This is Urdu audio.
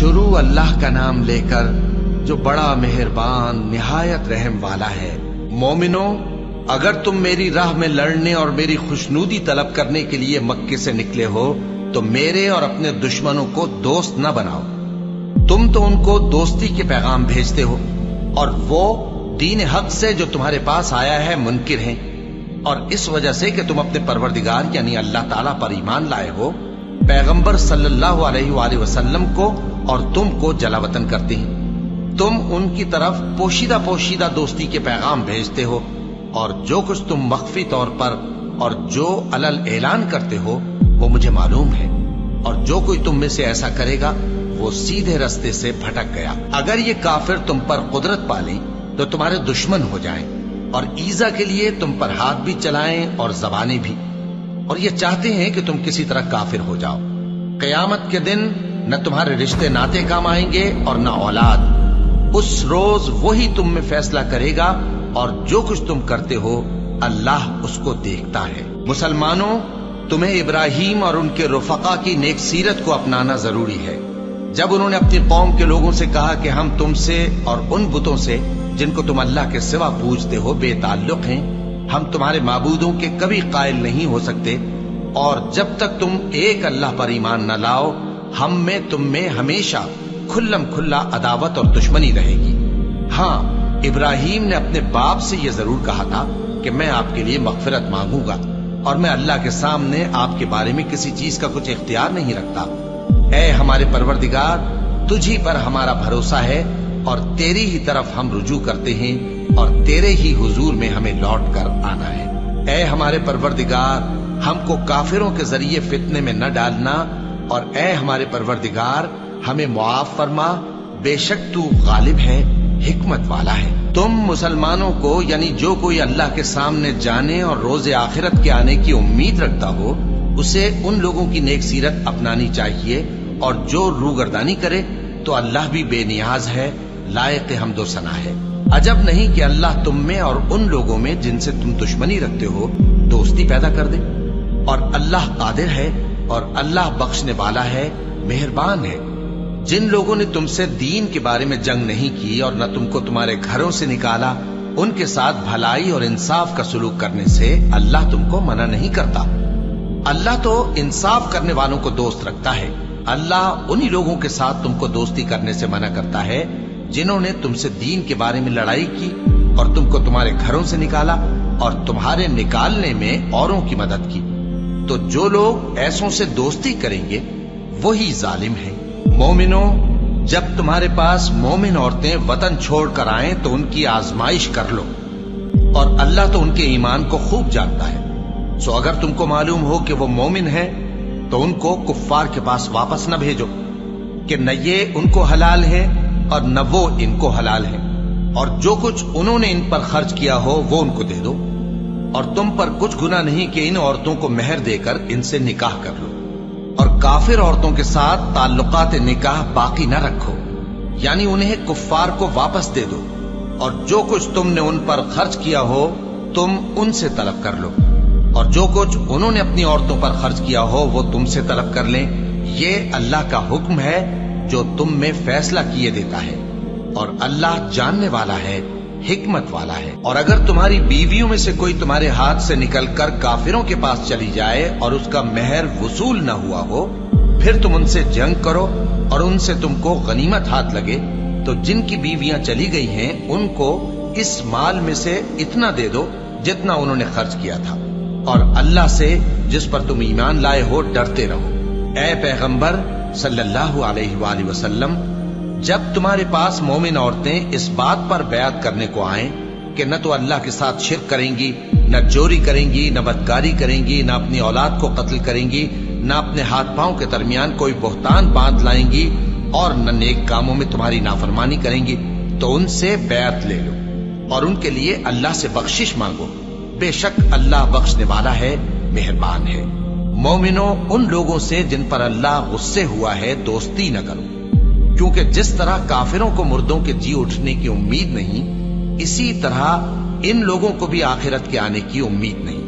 شروع اللہ کا نام لے کر جو بڑا مہربان نہایت رحم والا ہے۔ مومنو، اگر تم میری راہ میں لڑنے اور میری خوشنودی طلب کرنے کے لیے مکے سے نکلے ہو تو میرے اور اپنے دشمنوں کو دوست نہ بناؤ۔ تم تو ان کو دوستی کے پیغام بھیجتے ہو اور وہ دین حق سے جو تمہارے پاس آیا ہے منکر ہیں، اور اس وجہ سے کہ تم اپنے پروردگار یعنی اللہ تعالیٰ پر ایمان لائے ہو، پیغمبر صلی اللہ علیہ وآلہ وسلم کو اور تم کو جلا وطن کرتے ہیں۔ تم ان کی طرف پوشیدہ دوستی کے پیغام بھیجتے ہو، اور جو کچھ تم مخفی طور پر اور جو علل اعلان کرتے ہو وہ مجھے معلوم ہے، اور جو کوئی تم میں سے ایسا کرے گا وہ سیدھے رستے سے بھٹک گیا۔ اگر یہ کافر تم پر قدرت پالیں تو تمہارے دشمن ہو جائیں، اور ایذا کے لیے تم پر ہاتھ بھی چلائیں اور زبانیں بھی، اور یہ چاہتے ہیں کہ تم کسی طرح کافر ہو جاؤ۔ قیامت کے دن نہ تمہارے رشتے ناتے کام آئیں گے اور نہ اولاد۔ اس روز وہی تم میں فیصلہ کرے گا، اور جو کچھ تم کرتے ہو اللہ اس کو دیکھتا ہے۔ مسلمانوں، تمہیں ابراہیم اور ان کے رفقا کی نیک سیرت کو اپنانا ضروری ہے۔ جب انہوں نے اپنی قوم کے لوگوں سے کہا کہ ہم تم سے اور ان بتوں سے جن کو تم اللہ کے سوا پوجتے ہو بے تعلق ہیں، ہم تمہارے معبودوں کے کبھی قائل نہیں ہو سکتے، اور جب تک تم ایک اللہ پر ایمان نہ لاؤ ہم میں تم میں ہمیشہ کھلم کھلا عداوت اور دشمنی رہے گی۔ ہاں، ابراہیم نے اپنے باپ سے یہ ضرور کہا تھا کہ میں آپ کے لیے مغفرت مانگوں گا، اور میں اللہ کے سامنے آپ کے بارے میں کسی چیز کا کچھ اختیار نہیں رکھتا۔ اے ہمارے پروردگار، تجھی پر ہمارا بھروسہ ہے اور تیری ہی طرف ہم رجوع کرتے ہیں، اور تیرے ہی حضور میں ہمیں لوٹ کر آنا ہے۔ اے ہمارے پروردگار، ہم کو کافروں کے ذریعے فتنے میں نہ ڈالنا، اور اے ہمارے پروردگار ہمیں معاف فرما، بے شک تو غالب ہے، حکمت والا ہے۔ تم مسلمانوں کو یعنی جو کوئی اللہ کے سامنے جانے اور روز آخرت کے آنے کی امید رکھتا ہو اسے ان لوگوں کی نیک سیرت اپنانی چاہیے، اور جو روگردانی کرے تو اللہ بھی بے نیاز ہے، لائق حمد و ثنا ہے۔ عجب نہیں کہ اللہ تم میں اور ان لوگوں میں جن سے تم دشمنی رکھتے ہو دوستی پیدا کر دے، اور اللہ قادر ہے اور اللہ بخشنے والا ہے، مہربان ہے۔ جن لوگوں نے تم سے دین کے بارے میں جنگ نہیں کی اور نہ تم کو تمہارے گھروں سے نکالا، ان کے ساتھ بھلائی اور انصاف کا سلوک کرنے سے اللہ تم کو منع نہیں کرتا۔ اللہ تو انصاف کرنے والوں کو دوست رکھتا ہے۔ اللہ انہی لوگوں کے ساتھ تم کو دوستی کرنے سے منع کرتا ہے جنہوں نے تم سے دین کے بارے میں لڑائی کی اور تم کو تمہارے گھروں سے نکالا اور تمہارے نکالنے میں اوروں کی مدد کی۔ تو جو لوگ ایسوں سے دوستی کریں گے وہی ظالم ہیں۔ مومنوں، جب تمہارے پاس مومن عورتیں وطن چھوڑ کر آئیں تو ان کی آزمائش کر لو، اور اللہ تو ان کے ایمان کو خوب جانتا ہے۔ سو اگر تم کو معلوم ہو کہ وہ مومن ہیں تو ان کو کفار کے پاس واپس نہ بھیجو، کہ نہ یہ ان کو حلال ہے اور نہ وہ ان کو حلال ہے، اور جو کچھ انہوں نے ان پر خرچ کیا ہو وہ ان کو دے دو، اور تم پر کچھ گناہ نہیں کہ ان عورتوں کو مہر دے کر ان سے نکاح کر لو، اور کافر عورتوں کے ساتھ تعلقات نکاح باقی نہ رکھو، یعنی انہیں کفار کو واپس دے دو، اور جو کچھ تم نے ان پر خرچ کیا ہو تم ان سے طلب کر لو، اور جو کچھ انہوں نے اپنی عورتوں پر خرچ کیا ہو وہ تم سے طلب کر لیں۔ یہ اللہ کا حکم ہے جو تم میں فیصلہ کیے دیتا ہے، اور اللہ جاننے والا ہے، حکمت والا ہے۔ اور اگر تمہاری بیویوں میں سے کوئی تمہارے ہاتھ سے نکل کر کافروں کے پاس چلی جائے اور اس کا مہر وصول نہ ہوا ہو، پھر تم ان سے جنگ کرو اور ان سے تم کو غنیمت ہاتھ لگے، تو جن کی بیویاں چلی گئی ہیں ان کو اس مال میں سے اتنا دے دو جتنا انہوں نے خرچ کیا تھا، اور اللہ سے جس پر تم ایمان لائے ہو ڈرتے رہو۔ اے پیغمبر صلی اللہ علیہ وآلہ وسلم، جب تمہارے پاس مومن عورتیں اس بات پر بیعت کرنے کو آئیں کہ نہ تو اللہ کے ساتھ شرک کریں گی، نہ چوری کریں گی، نہ بدکاری کریں گی، نہ اپنی اولاد کو قتل کریں گی، نہ اپنے ہاتھ پاؤں کے درمیان کوئی بہتان باندھ لائیں گی، اور نہ نیک کاموں میں تمہاری نافرمانی کریں گی، تو ان سے بیعت لے لو اور ان کے لیے اللہ سے بخشش مانگو، بے شک اللہ بخشنے والا ہے، مہربان ہے۔ مومنوں، ان لوگوں سے جن پر اللہ غصے ہوا ہے دوستی نہ کرو، کیونکہ جس طرح کافروں کو مردوں کے جی اٹھنے کی امید نہیں، اسی طرح ان لوگوں کو بھی آخرت کے آنے کی امید نہیں۔